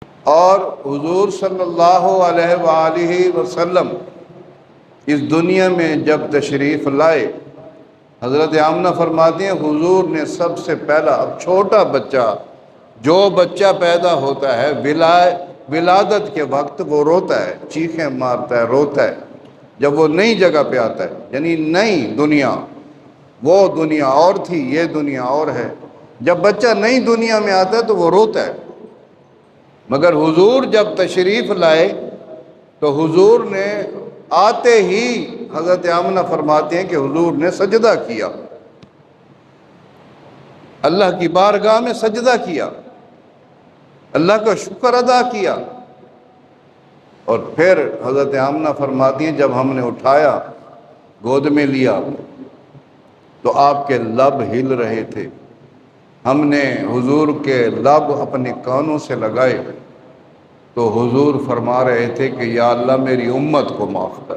اور حضور صلی اللہ علیہ وآلہ وسلم اس دنیا میں جب تشریف لائے، حضرت آمنہ فرماتی ہیں حضور نے سب سے پہلا، اب چھوٹا بچہ، جو بچہ پیدا ہوتا ہے ولادت کے وقت وہ روتا ہے، چیخیں مارتا ہے، روتا ہے. جب وہ نئی جگہ پہ آتا ہے، یعنی نئی دنیا، وہ دنیا اور تھی، یہ دنیا اور ہے. جب بچہ نئی دنیا میں آتا ہے تو وہ روتا ہے. مگر حضور جب تشریف لائے تو حضور نے آتے ہی، حضرت آمنہ فرماتے ہیں کہ حضور نے سجدہ کیا، اللہ کی بارگاہ میں سجدہ کیا، اللہ کا شکر ادا کیا. اور پھر حضرت آمنہ فرماتی ہیں جب ہم نے اٹھایا، گود میں لیا تو آپ کے لب ہل رہے تھے. ہم نے حضور کے لب اپنے کانوں سے لگائے تو حضور فرما رہے تھے کہ یا اللہ میری امت کو معاف کر.